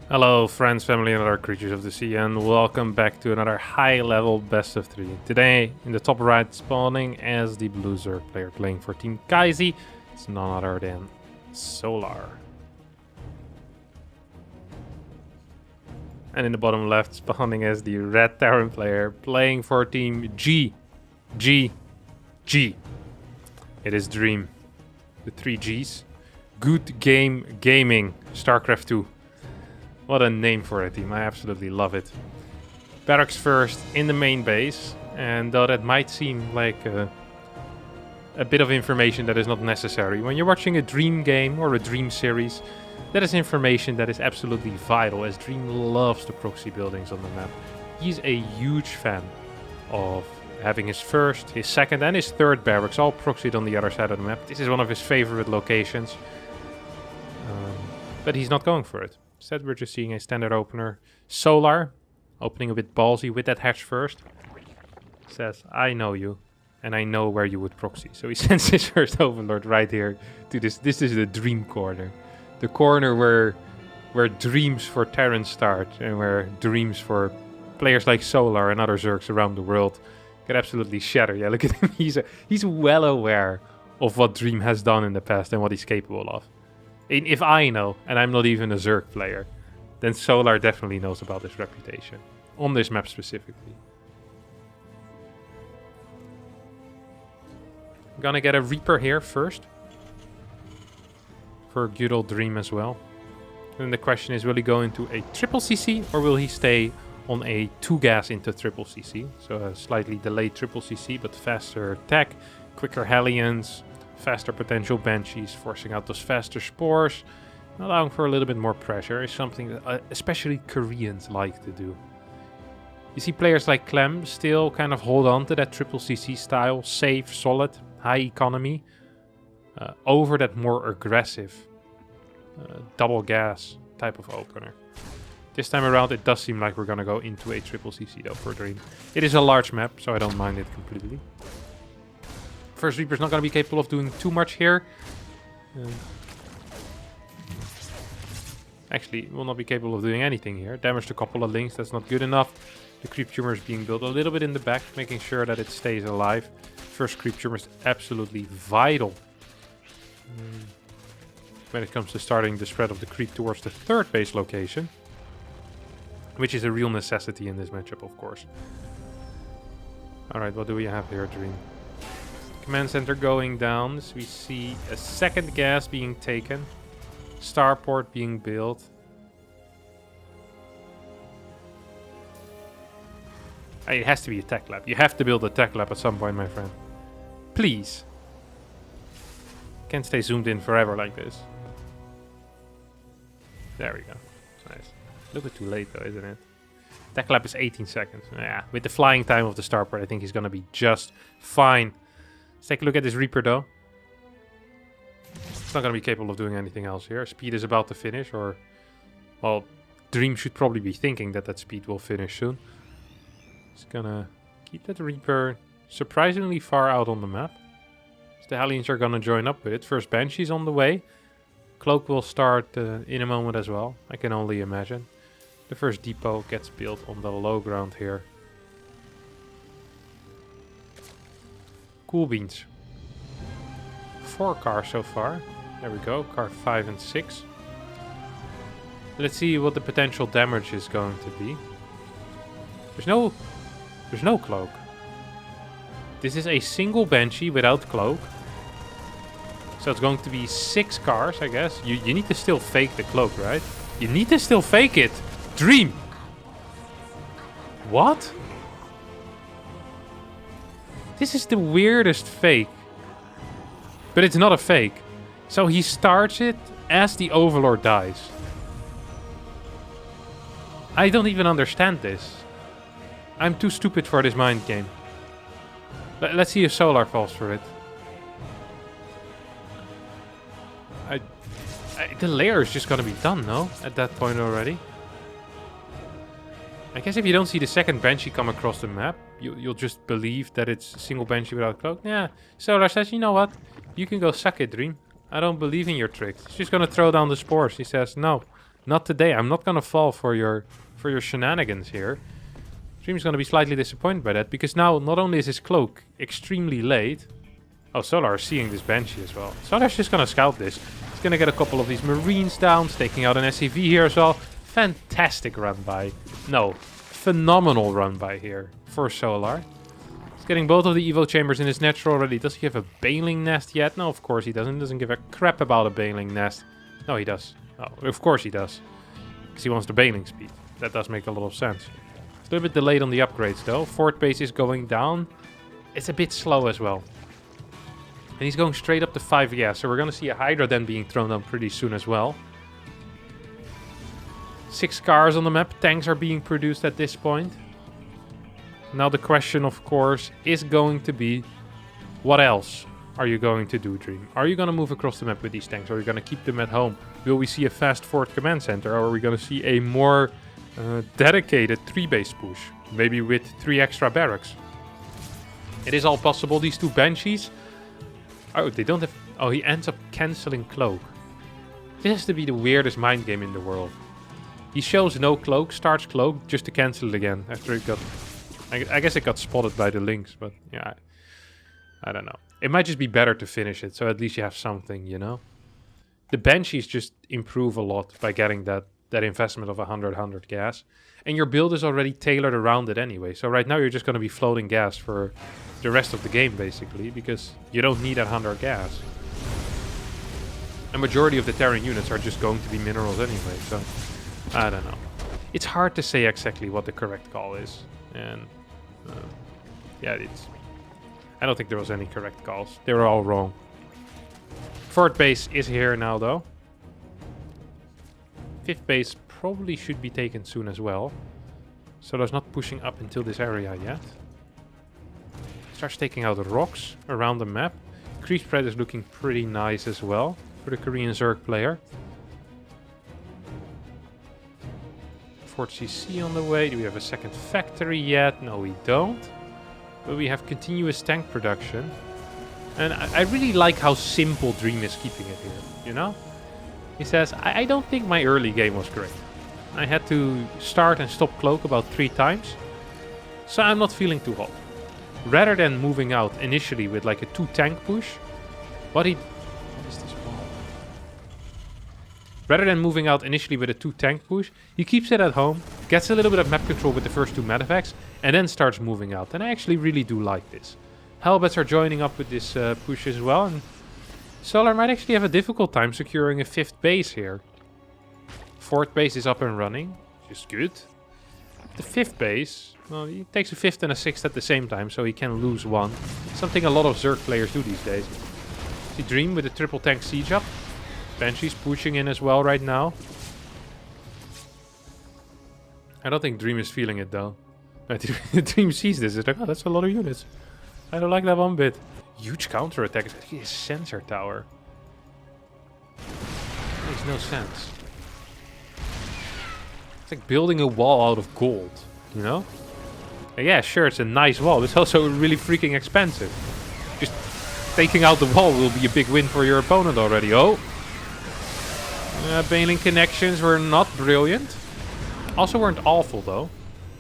Hello friends, family and other creatures of the sea, and welcome back to another high level best of 3. Today, in the top right, spawning as the blue Zerg player playing for Team Kaisi, it's none other than Solar. And in the bottom left, spawning as the red Terran player playing for Team G. It is Dream. The 3 Gs. Good Game Gaming, StarCraft 2. What a name for a team, I absolutely love it. Barracks first in the main base, and though that might seem like a bit of information that is not necessary, when you're watching a Dream game or a Dream series, that is information that is absolutely vital, as Dream loves the proxy buildings on the map. He's a huge fan of having his first, his second and his third barracks all proxied on the other side of the map. This is one of his favorite locations, but he's not going for it. Instead, we're just seeing a standard opener. Solar, opening a bit ballsy with that hatch first. Says, I know you, and I know where you would proxy. So he sends his first overlord right here to this. This is the dream corner. The corner where dreams for Terrans start, and where dreams for players like Solar and other Zergs around the world get absolutely shatter. Yeah, look at him. He's well aware of what Dream has done in the past and what he's capable of. If I know, and I'm not even a Zerg player, then Solar definitely knows about his reputation. On this map specifically. I'm gonna get a Reaper here first. For good old Dream as well. And the question is, will he go into a triple CC or will he stay on a 2-gas into triple CC? So a slightly delayed triple CC, but faster attack, quicker Hellions, faster potential Banshees, forcing out those faster spores, allowing for a little bit more pressure is something that especially Koreans like to do. You see players like Clem still kind of hold on to that triple CC style, safe, solid, high economy, over that more aggressive double gas type of opener. This time around it does seem like we're gonna go into a triple CC though for Dream. It is a large map, so I don't mind it completely. First Reaper's not going to be capable of doing too much here. Actually, will not be capable of doing anything here. Damaged a couple of links, that's not good enough. The creep tumor is being built a little bit in the back, making sure that it stays alive. First creep tumor is absolutely vital when it comes to starting the spread of the creep towards the third base location, which is a real necessity in this matchup, of course. Alright, what do we have here, Dream? Command center going down, so we see a second gas being taken, starport being built. It has to be a tech lab. You have to build a tech lab at some point, my friend. Please. Can't stay zoomed in forever like this. There we go. Nice. A little bit too late though, isn't it? Tech lab is 18 seconds. Yeah, with the flying time of the starport, I think he's gonna be just fine. Let's take a look at this Reaper though. It's not going to be capable of doing anything else here. Speed is about to finish, or... Well, Dream should probably be thinking that that speed will finish soon. It's gonna keep that Reaper surprisingly far out on the map. So the Hellions are gonna join up with it. First Banshee's on the way. Cloak will start in a moment as well, I can only imagine. The first depot gets built on the low ground here. Cool beans. 4 cars so far. There we go, car 5 and 6. Let's see what the potential damage is going to be. There's no cloak. This is a single Banshee without cloak. So it's going to be 6 cars, I guess. You need to still fake the cloak, right? You need to still fake it. Dream. What? This is the weirdest fake. But it's not a fake. So he starts it as the Overlord dies. I don't even understand this. I'm too stupid for this mind game. Let's see if Solar falls for it. The layer is just gonna be done, no? At that point already. I guess if you don't see the second Banshee come across the map, you'll just believe that it's a single Banshee without cloak. Yeah, Solar says, you know what? You can go suck it, Dream. I don't believe in your tricks. He's just gonna throw down the spores. He says, no, Not today. I'm not gonna fall for your shenanigans here. Dream's gonna be slightly disappointed by that, because now not only is his cloak extremely late. Oh, Solar is seeing this Banshee as well. Solar's just gonna scout this. He's gonna get a couple of these Marines down, taking out an SCV here as well. Fantastic run by. No, phenomenal run by here for Solar. He's getting both of the Evo Chambers in his natural already. Does he have a Baneling Nest yet? No, of course he doesn't. He doesn't give a crap about a Baneling Nest. No, he does. Oh, of course he does. Because he wants the Baneling speed. That does make a lot of sense. It's a little bit delayed on the upgrades though. Fort base is going down. It's a bit slow as well. And he's going straight up to 5 gas. So we're going to see a Hydra then being thrown down pretty soon as well. 6 cars on the map. Tanks are being produced at this point. Now the question, of course, is going to be, what else are you going to do, Dream? Are you going to move across the map with these tanks? Or are you going to keep them at home? Will we see a fast Fort command center? Or are we going to see a more dedicated 3-base push? Maybe with 3 extra barracks. It is all possible. These 2 Banshees... Oh, they don't have... Oh, he ends up cancelling Cloak. This has to be the weirdest mind game in the world. He shows no Cloak, starts Cloak, just to cancel it again after it got... I guess it got spotted by the Lynx, but yeah, I don't know. It might just be better to finish it, so at least you have something, you know? The Banshees just improve a lot by getting that investment of 100 gas. And your build is already tailored around it anyway. So right now you're just going to be floating gas for the rest of the game, basically, because you don't need that 100 gas. A majority of the Terran units are just going to be minerals anyway, so I don't know. It's hard to say exactly what the correct call is. And yeah, I don't think there was any correct calls. They were all wrong. Fort base is here now, though. 5th base probably should be taken soon as well. So there's not pushing up into this area yet. Starts taking out the rocks around the map. Creep spread is looking pretty nice as well for the Korean Zerg player. Fort CC on the way. Do we have a second factory yet? No, we don't. But we have continuous tank production. And I really like how simple Dream is keeping it here, you know? He says, I don't think my early game was great. I had to start and stop Cloak about 3 times. So I'm not feeling too hot. Rather than moving out initially with like a 2 tank push, what is this wall? Rather than moving out initially with a 2 tank push, he keeps it at home, gets a little bit of map control with the first 2 medevacs, and then starts moving out. And I actually really do like this. Hellbats are joining up with this push as well, and Solar might actually have a difficult time securing a 5th base here. 4th base is up and running, which is good. The 5th base, well, he takes a 5th and a 6th at the same time, so he can lose 1. Something a lot of Zerg players do these days. See Dream with a triple tank siege up. Banshee's pushing in as well right now. I don't think Dream is feeling it though. Dream sees this, it's like, oh, that's a lot of units. I don't like that one bit. Huge counter attack. It's actually a sensor tower. Makes no sense. It's like building a wall out of gold, you know? Yeah, sure, it's a nice wall, but it's also really freaking expensive. Just taking out the wall will be a big win for your opponent already. Oh! Baneling connections were not brilliant. Also weren't awful, though.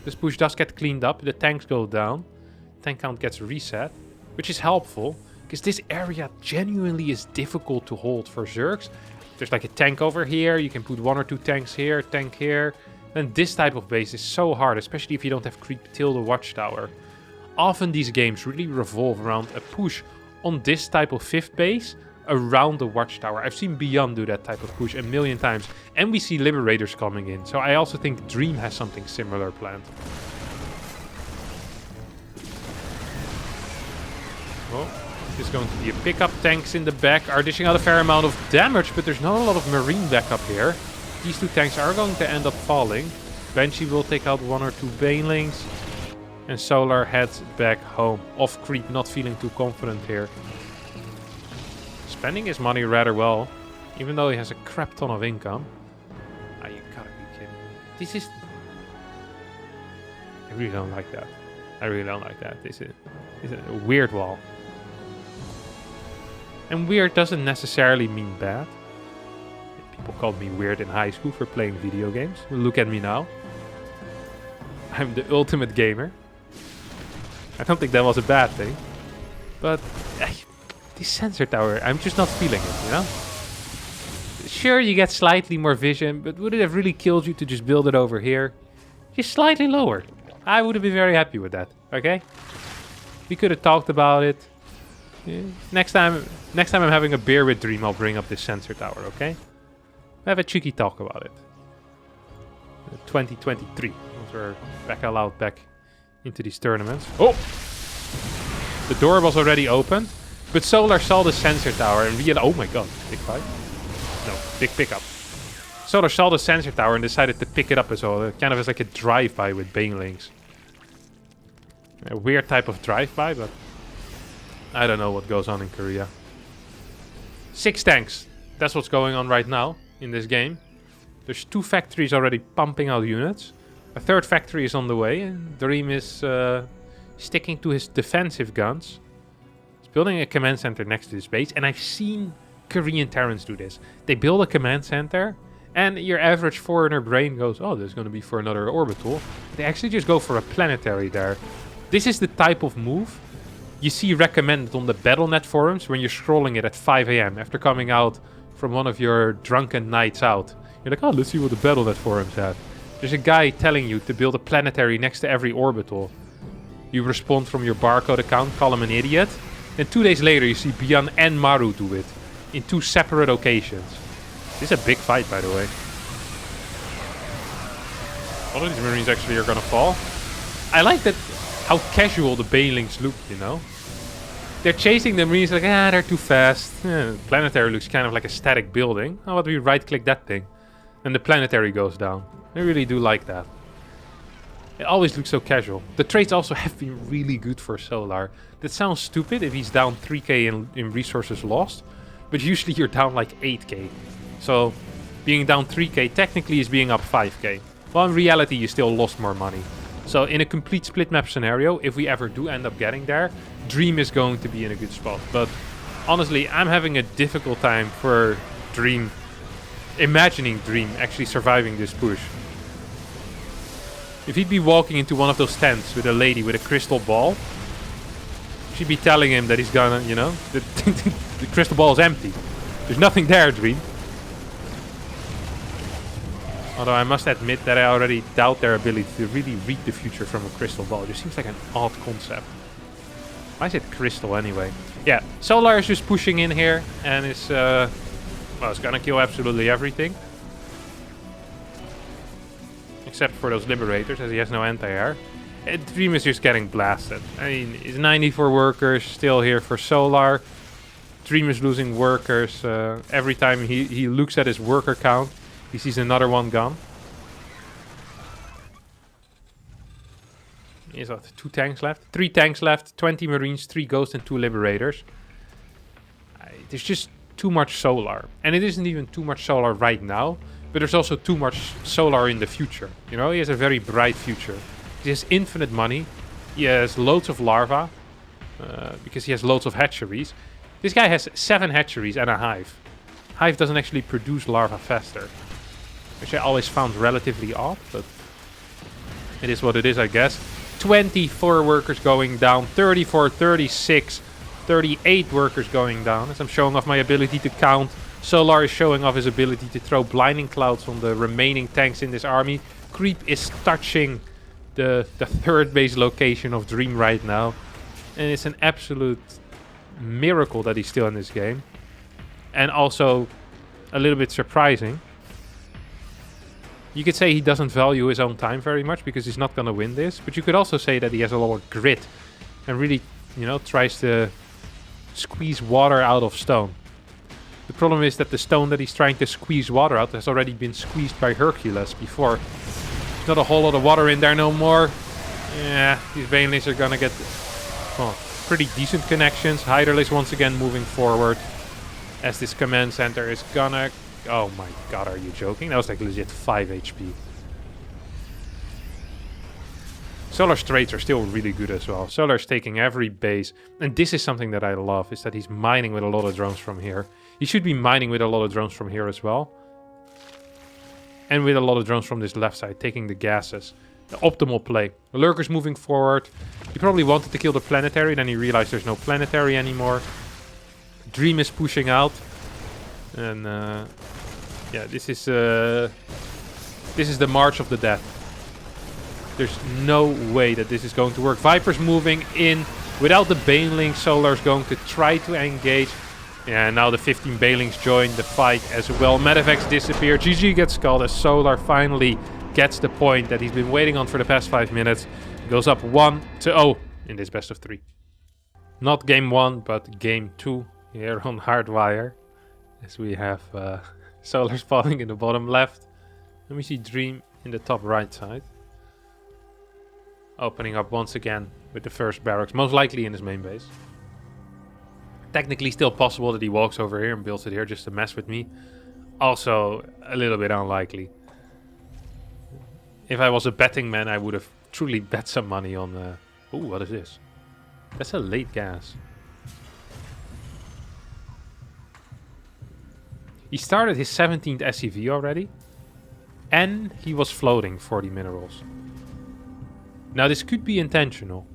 This push does get cleaned up, the tanks go down. Tank count gets reset, which is helpful, because this area genuinely is difficult to hold for Zergs. There's like a tank over here, you can put 1 or 2 tanks here, tank here. And this type of base is so hard, especially if you don't have creep till the watchtower. Often these games really revolve around a push on this type of 5th base around the watchtower. I've seen Beyond do that type of push a million times. And we see Liberators coming in. So I also think Dream has something similar planned. Well, there's going to be a pickup. Tanks in the back are dishing out a fair amount of damage, but there's not a lot of Marine backup here. These 2 tanks are going to end up falling. Banshee will take out 1 or 2 Banelings. And Solar heads back home. Off creep, not feeling too confident here. Spending his money rather well. Even though he has a crap ton of income. Ah, you gotta be kidding me. This is... I really don't like that. I really don't like that. This is a weird wall. And weird doesn't necessarily mean bad. People called me weird in high school for playing video games. Look at me now. I'm the ultimate gamer. I don't think that was a bad thing. But this sensor tower, I'm just not feeling it, you know? Sure, you get slightly more vision, but would it have really killed you to just build it over here? Just slightly lower. I would have been very happy with that, okay? We could have talked about it. Yeah. Next time I'm having a beer with Dream, I'll bring up this sensor tower, okay? Have a cheeky talk about it. 2023. Once we're back allowed back into these tournaments. Oh! The door was already opened, but Solar saw the sensor tower and realized... Oh my god, big fight? No, big pickup. Solar saw the sensor tower and decided to pick it up as well. Kind of as like a drive-by with banelings. A weird type of drive-by, but... I don't know what goes on in Korea. 6 tanks. That's what's going on right now in this game. There's 2 factories already pumping out units. A 3rd factory is on the way, and Dream is sticking to his defensive guns. He's building a command center next to his base, and I've seen Korean Terrans do this. They build a command center, and your average foreigner brain goes, oh, there's going to be for another orbital. They actually just go for a planetary there. This is the type of move you see recommended on the BattleNet forums when you're scrolling it at 5 AM after coming out from one of your drunken nights out. You're like, oh, let's see what the BattleNet forums have. There's a guy telling you to build a planetary next to every orbital. You respond from your barcode account, call him an idiot. Then 2 days later, you see Bian and Maru do it in 2 separate occasions. This is a big fight, by the way. All of these Marines actually are gonna fall. I like that how casual the banelings look, you know? They're chasing the Marines like, they're too fast. Planetary looks kind of like a static building. How about we right-click that thing? And the planetary goes down. I really do like that. It always looks so casual. The trades also have been really good for Solar. That sounds stupid if he's down 3k in resources lost. But usually you're down like 8k. So being down 3k technically is being up 5k. Well, in reality you still lost more money. So in a complete split map scenario, if we ever do end up getting there, Dream is going to be in a good spot. But honestly, I'm having a difficult time for Dream, imagining Dream actually surviving this push. If he'd be walking into one of those tents with a lady with a crystal ball, she'd be telling him that he's gonna, you know, the crystal ball is empty. There's nothing there, Dream. Although I must admit that I already doubt their ability to really read the future from a crystal ball. It just seems like an odd concept. Why is it crystal anyway? Yeah, Solar is just pushing in here and is, well, it's gonna kill absolutely everything. Except for those liberators, as he has no anti-air. Dream is just getting blasted. I mean, it's 94 workers still here for Solar. Dream is losing workers. Every time he looks at his worker count, he sees another one gone. He's got 2 tanks left. 3 tanks left. 20 Marines, 3 Ghosts, and 2 Liberators. There's just too much Solar. And it isn't even too much Solar right now. But there's also too much Solar in the future. You know, he has a very bright future. He has infinite money. He has loads of larvae. Because he has loads of hatcheries. This guy has 7 hatcheries and a hive. Hive doesn't actually produce larvae faster. Which I always found relatively odd, but it is what it is, I guess. 24 workers going down, 34, 36, 38 workers going down. As I'm showing off my ability to count, Solar is showing off his ability to throw blinding clouds on the remaining tanks in this army. Creep is touching the 3rd base location of Dream right now. And it's an absolute miracle that he's still in this game. And also a little bit surprising. You could say he doesn't value his own time very much because he's not going to win this. But you could also say that he has a lot of grit and really, you know, tries to squeeze water out of stone. The problem is that the stone that he's trying to squeeze water out has already been squeezed by Hercules before. There's not a whole lot of water in there no more. Yeah, these banelings are going to get, well, pretty decent connections. Hyderl is once again moving forward as this command center is gonna... Oh my god, are you joking? That was like legit 5 HP. Solar's trades are still really good as well. Solar's taking every base. And this is something that I love, is that he's mining with a lot of drones from here. He should be mining with a lot of drones from here as well. and with a lot of drones from this left side taking the gases. The optimal play. The lurker's moving forward. He probably wanted to kill the planetary, then he realized there's no planetary anymore. Dream is pushing out. And yeah, this is the march of the death. There's no way that this is going to work. Viper's moving in without the Banelings. Solar's going to try to engage. Yeah, now the 15 Banelings join the fight as well. Medivacs disappear. GG gets skulled as Solar finally gets the point that he's been waiting on for the past 5 minutes. Goes up 1-0 in this best of 3. Not game 1, but game 2 here on Hardwire. As we have Solar spawning in the bottom left. And we see Dream in the top right side. Opening up once again with the first barracks, most likely in his main base. Technically still possible that he walks over here and builds it here just to mess with me. Also a little bit unlikely. If I was a betting man, I would have truly bet some money on... Ooh, what is this? That's a late gas. He started his 17th SCV already. And he was floating 40 minerals. Now this could be intentional.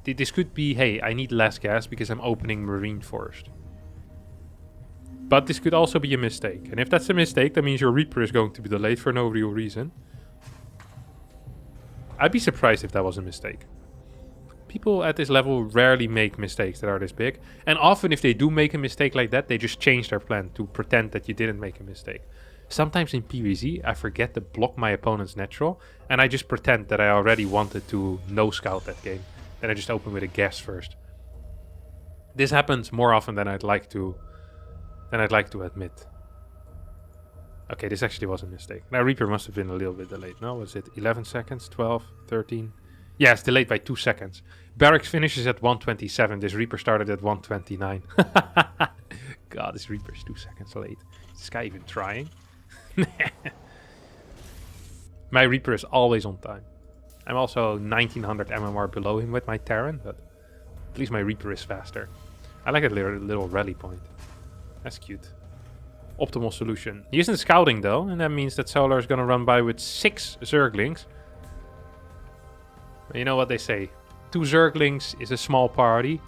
This could be, hey, I need less gas because I'm opening Marine Forest. But this could also be a mistake. And if that's a mistake, that means your Reaper is going to be delayed for no real reason. I'd be surprised if that was a mistake. People at this level rarely make mistakes that are this big. And often if they do make a mistake like that, they just change their plan to pretend that you didn't make a mistake. Sometimes in PvZ, I forget to block my opponent's natural, and I just pretend that I already wanted to no-scout that game. Then I just open with a gas first. This happens more often than I'd like to admit. Okay, this actually was a mistake. Now Reaper must have been a little bit delayed. No, was it 11 seconds, 12, 13? Yeah, it's delayed by 2 seconds. Barracks finishes at 127. This Reaper started at 129. God, this Reaper is 2 seconds late. Is this guy even trying? My Reaper is always on time. I'm also 1900 MMR below him with my Terran, but at least my Reaper is faster. I like a little rally point. That's cute. Optimal solution. He isn't scouting though, and that means that Solar is going to run by with 6 Zerglings. But you know what they say. 2 Zerglings is a small party.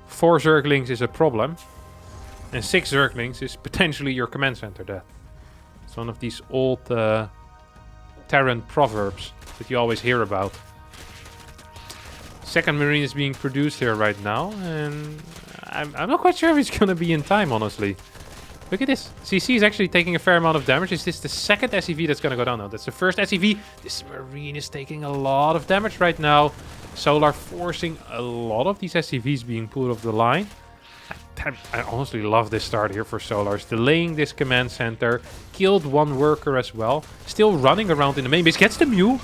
4 Zerglings is a problem. And 6 Zerglings is potentially your command center death. It's one of these old Terran proverbs that you always hear about. Second Marine is being produced here right now, and I'm not quite sure if it's going to be in time, honestly. Look at this. CC is actually taking a fair amount of damage. Is this the second SCV that's going to go down? No, that's the first SCV. This Marine is taking a lot of damage right now. Solar forcing a lot of these SCVs being pulled off the line. I honestly love this start here for Solar. Delaying this command center. Killed 1 worker as well. Still running around in the main base. Gets the mule.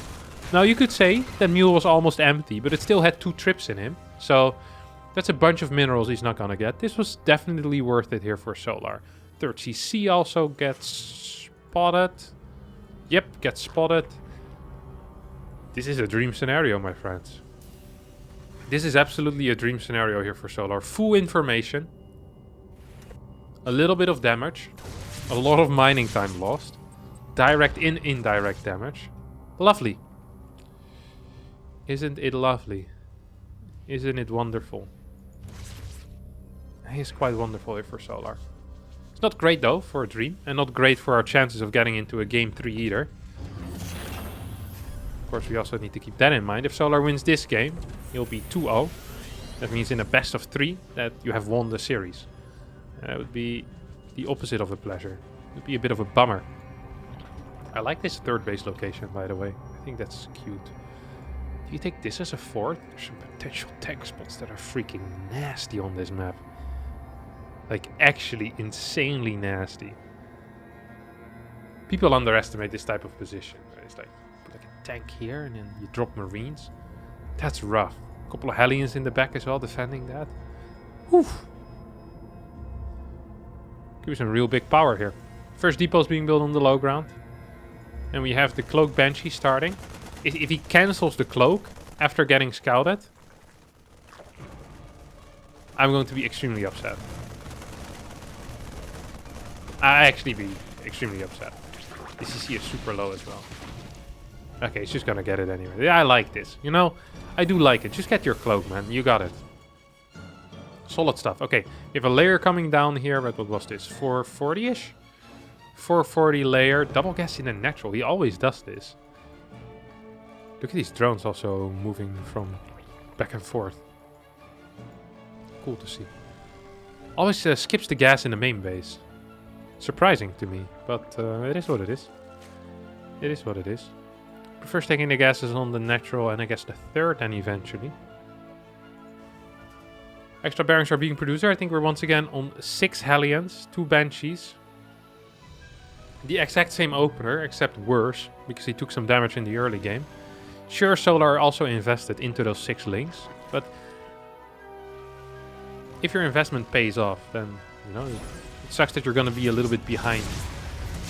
Now you could say that mule was almost empty, but it still had 2 trips in him. So that's a bunch of minerals he's not going to get. This was definitely worth it here for Solar. Third CC also gets spotted. Yep, gets spotted. This is a dream scenario, my friends. This is absolutely a dream scenario here for Solar. Full information. A little bit of damage. A lot of mining time lost. Direct and indirect damage. Lovely. Isn't it lovely? Isn't it wonderful? It is quite wonderful here for Solar. It's not great though for a dream. And not great for our chances of getting into a game 3 either. Of course, we also need to keep that in mind. If Solar wins this game, he'll be 2-0. That means in a best of 3 that you have won the series. That would be the opposite of a pleasure. It would be a bit of a bummer. I like this 3rd base location, by the way. I think that's cute. Do you take this as a 4th? There's some potential tank spots that are freaking nasty on this map. Like, actually insanely nasty. People underestimate this type of position. Right? It's like a tank here and then you drop Marines. That's rough. A couple of Hellions in the back as well, defending that. Oof. Give you some real big power here. First depot is being built on the low ground. And we have the Cloak Banshee starting. If he cancels the Cloak after getting scouted, I'm going to be extremely upset. I actually be extremely upset. The CC is super low as well. Okay, he's just gonna get it anyway. Yeah, I like this. You know, I do like it. Just get your cloak, man. You got it. Solid stuff. Okay, we have a layer coming down here. But what was this? 440-ish? 440 layer. Double gas in the natural. He always does this. Look at these drones also moving from back and forth. Cool to see. Always skips the gas in the main base. Surprising to me, but it is what it is. It is what it is. Prefers taking the gases on the natural and I guess the third then eventually. Extra bearings are being produced. I think we're once again on 6 Hellions, 2 Banshees. The exact same opener, except worse, because he took some damage in the early game. Sure, Solar also invested into those 6 links, but if your investment pays off, then, you know, it sucks that you're going to be a little bit behind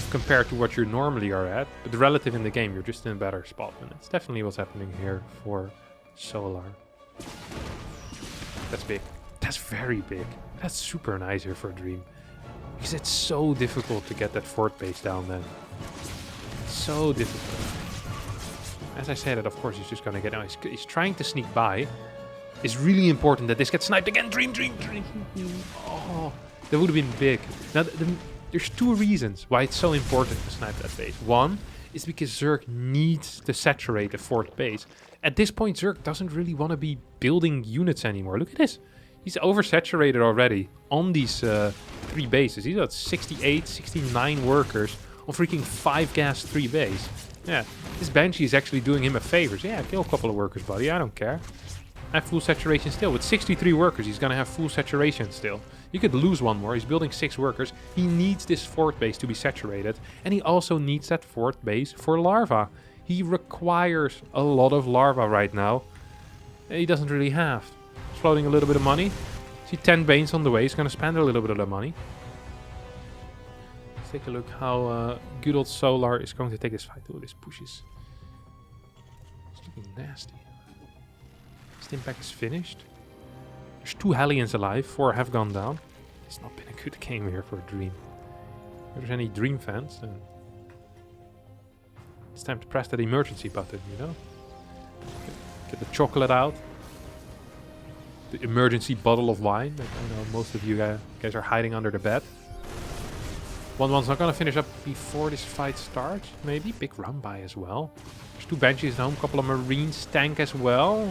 compared to what you normally are at, but relative in the game, you're just in a better spot, and it's definitely what's happening here for Solar. That's big. That's very big. That's super nice here for Dream. Because it's so difficult to get that fort base down then. So difficult. As I said, of course he's just gonna get out. He's trying to sneak by. It's really important that this gets sniped again. Dream. Oh, that would have been big. Now, there's 2 reasons why it's so important to snipe that base. One is because Zerg needs to saturate the fort base. At this point, Zerg doesn't really want to be building units anymore. Look at this. He's oversaturated already on these 3 bases. He's got 68, 69 workers on freaking 5 gas 3 base. Yeah, this Banshee is actually doing him a favor. So yeah, kill a couple of workers, buddy. I don't care. I have full saturation still. With 63 workers, he's going to have full saturation still. You could lose 1 more. He's building 6 workers. He needs this fort base to be saturated. And he also needs that fort base for larva. He requires a lot of larva right now. He doesn't really have. He's floating a little bit of money. See 10 Banes on the way. He's going to spend a little bit of the money. Let's take a look how good old Solar is going to take this fight. Oh, this pushes. It's looking nasty. Stimpack is finished. There's 2 Hellions alive, 4 have gone down. It's not been a good game here for Dream. If there's any Dream fans, then it's time to press that emergency button, you know? Get the chocolate out. The emergency bottle of wine that I know most of you guys are hiding under the bed. 1-1's not gonna finish up before this fight starts. Maybe big run by as well. There's 2 Banshees at home, couple of Marines, tank as well.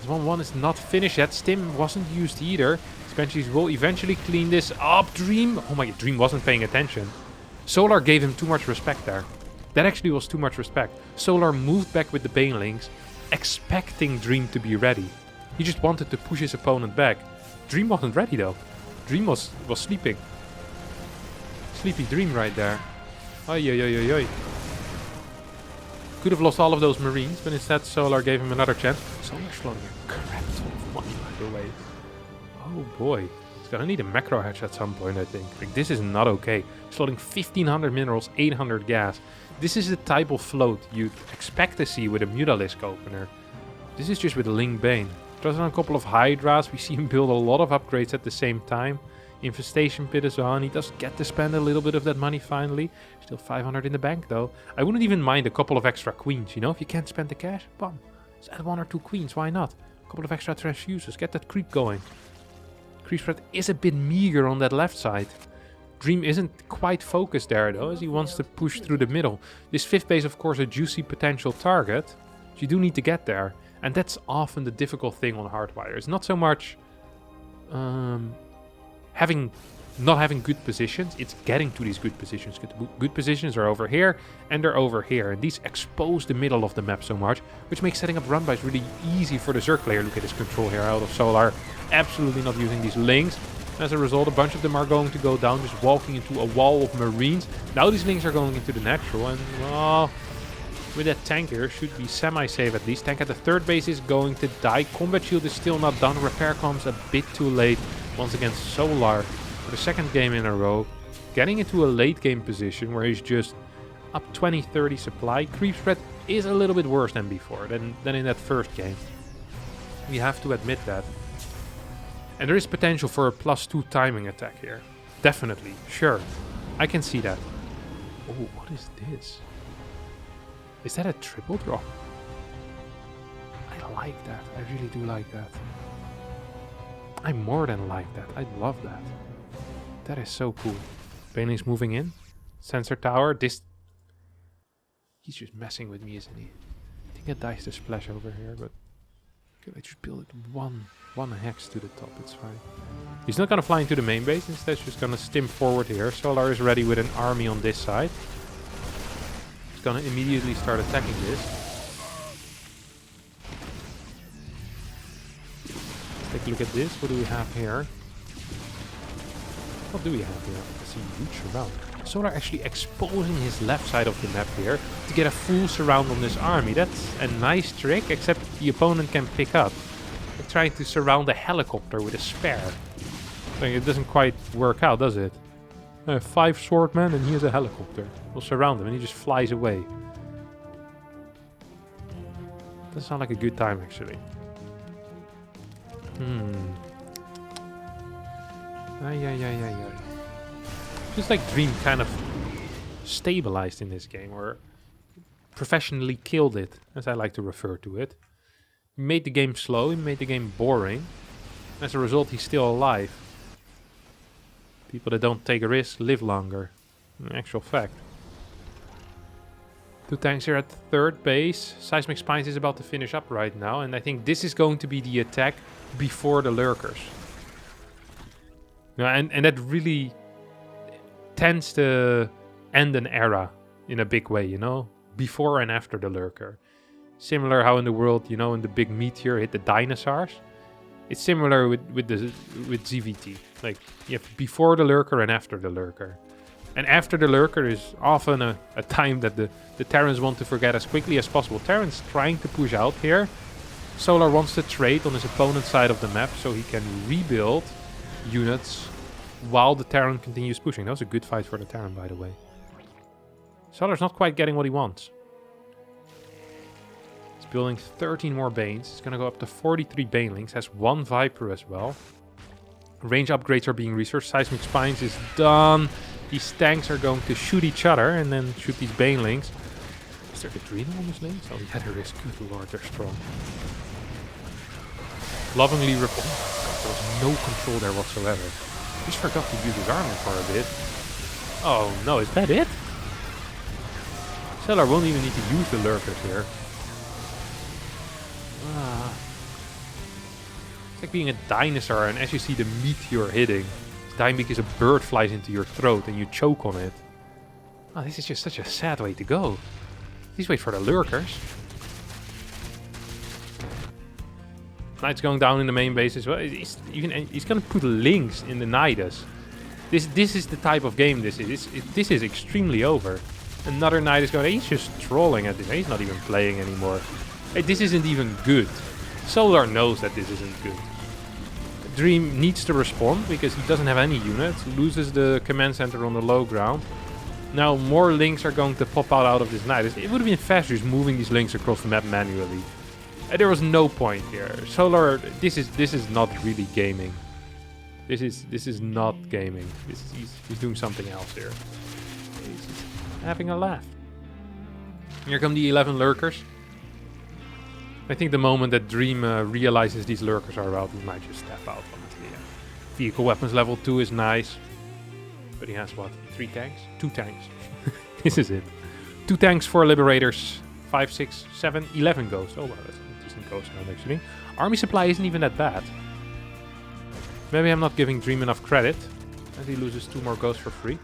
This 1-1 is not finished yet. Stim wasn't used either. These Banshees will eventually clean this up. Dream. Oh my god, Dream wasn't paying attention. Solar gave him too much respect there. That actually was too much respect. Solar moved back with the Banelings, expecting Dream to be ready. He just wanted to push his opponent back. Dream wasn't ready though. Dream was sleeping. Sleepy Dream right there. Oi. Could have lost all of those Marines, but instead Solar gave him another chance. Solar's floating a crap ton of money, by the way. Oh boy. He's gonna need a macro hatch at some point, I think. Like, this is not okay. He's floating 1500 minerals, 800 gas. This is the type of float you'd expect to see with a Mutalisk opener. This is just with a Ling Bane. Throws on a couple of Hydras. We see him build a lot of upgrades at the same time. Infestation Pit is on. He does get to spend a little bit of that money finally. Still 500 in the bank though. I wouldn't even mind a couple of extra queens, you know? If you can't spend the cash, bum. Just add 1 or 2 queens, why not? A couple of extra transfuses, get that creep going. Creep spread is a bit meager on that left side. Dream isn't quite focused there though, as he wants to push through the middle. This 5th base, of course, a juicy potential target. So you do need to get there. And that's often the difficult thing on Hardwire. It's not so much not having good positions, it's getting to these good positions. Good positions are over here, and they're over here. And these expose the middle of the map so much, which makes setting up run-bys really easy for the Zerg player. Look at his control here out of Solar. Absolutely not using these links. As a result, a bunch of them are going to go down, just walking into a wall of Marines. Now these links are going into the natural, and well, with that tank here, should be semi-safe at least. Tank at the 3rd base is going to die. Combat shield is still not done. Repair comes a bit too late. Once again, Solar for the 2nd game in a row. Getting into a late game position where he's just up 20-30 supply. Creep spread is a little bit worse than before, than in that 1st game. We have to admit that. And there is potential for a +2 timing attack here. Definitely, sure. I can see that. Oh, what is this? Is that a triple drop? I like that. I really do like that. I more than like that. I love that. That is so cool. Baneling's moving in. Sensor tower. This... He's just messing with me, isn't he? I think I dice the splash over here, but... Could I just build it one hex to the top? It's fine. He's not gonna fly into the main base. Instead, he's just gonna stim forward here. Solar is ready with an army on this side. He's gonna immediately start attacking this. Let's take a look at this. What do we have here? What do we have here? It's a huge surround. Solar actually exposing his left side of the map here to get a full surround on this army. That's a nice trick, except the opponent can pick up. They're trying to surround a helicopter with a spare. So it doesn't quite work out, does it? 5 swordmen and here's a helicopter. We'll surround him and he just flies away. Doesn't sound like a good time, actually. Yeah. Just like Dream kind of stabilized in this game, or professionally killed it, as I like to refer to it. He made the game slow, he made the game boring. As a result, he's still alive. People that don't take a risk live longer. In actual fact. 2 tanks here at the 3rd base. Seismic Spines is about to finish up right now, and I think this is going to be the attack before the lurkers. And that really tends to end an era in a big way, you know? Before and after the lurker. Similar how in the world, you know, when the big meteor hit the dinosaurs. It's similar with ZVT. Like, you have before the lurker and after the lurker. And after the lurker is often a time that the Terrans want to forget as quickly as possible. Terrans trying to push out here. Solar wants to trade on his opponent's side of the map so he can rebuild units while the Terran continues pushing. That was a good fight for the Terran, by the way. Solar's not quite getting what he wants. He's building 13 more Banes. He's going to go up to 43 Banelings. Has 1 Viper as well. Range upgrades are being researched. Seismic Spines is done. These tanks are going to shoot each other and then shoot these Banelings. Is there Adrenal on this lane? Oh yeah, there is. Good lord, they're strong. Lovingly report. There was no control there whatsoever. Just forgot to use his armor for a bit. Oh no, is that it? Solar won't even need to use the lurkers here. It's like being a dinosaur, and as you see the meteor hitting, it's dying because a bird flies into your throat and you choke on it. Oh, this is just such a sad way to go. Please wait for the lurkers. Knight's going down in the main base as well. He's going to put links in the NYDUS. This is the type of game this is. This is extremely over. Another knight is going. He's just trolling at this. He's not even playing anymore. Hey, this isn't even good. Solar knows that this isn't good. Dream needs to respond because he doesn't have any units. Loses the command center on the low ground. Now more links are going to pop out of this NYDUS. It would have been faster just moving these links across the map manually. There was no point here. Solar, this is not really gaming. This is not gaming. He's doing something else here. He's just having a laugh. Here come the 11 lurkers. I think the moment that Dream realizes these lurkers are out, he might just step out. Honestly, yeah. Vehicle weapons level 2 is nice, but he has what? 3 tanks? 2 tanks. This is it. 2 tanks, 4 liberators, 5, 6, 7, 11 ghosts. Oh wow, that's an interesting ghost count actually. Army supply isn't even that bad. Maybe I'm not giving Dream enough credit, and he loses 2 more ghosts for free.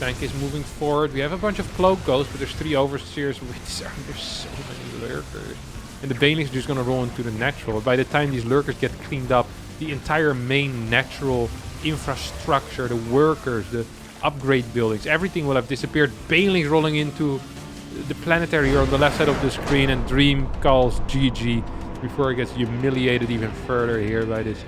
Tank is moving forward. We have a bunch of cloak ghosts, but there's 3 overseers with this army. There's so many lurkers. And the banelings are just gonna roll into the natural. By the time these lurkers get cleaned up, the entire main natural infrastructure, the workers, the upgrade buildings, everything will have disappeared. Banelings rolling into the planetary here on the left side of the screen, and Dream calls GG before he gets humiliated even further here by this.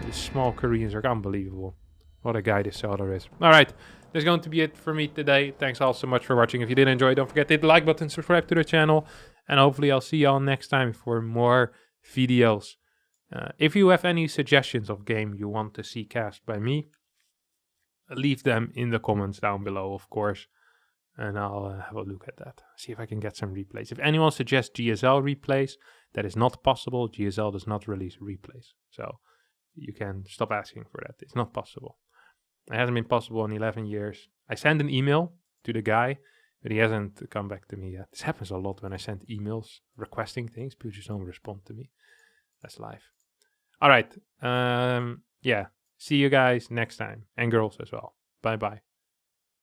These small Koreans are unbelievable. What a guy this Solar is. Alright, that's going to be it for me today. Thanks all so much for watching. If you did enjoy, don't forget to hit the like button, subscribe to the channel, and hopefully I'll see you all next time for more videos. If you have any suggestions of game you want to see cast by me, leave them in the comments down below, of course. And I'll have a look at that. See if I can get some replays. If anyone suggests GSL replays, that is not possible. GSL does not release replays. So you can stop asking for that. It's not possible. It hasn't been possible in 11 years. I sent an email to the guy, but he hasn't come back to me yet. This happens a lot when I send emails requesting things. People just don't respond to me. That's life. All right. Yeah. See you guys next time. And girls as well. Bye-bye.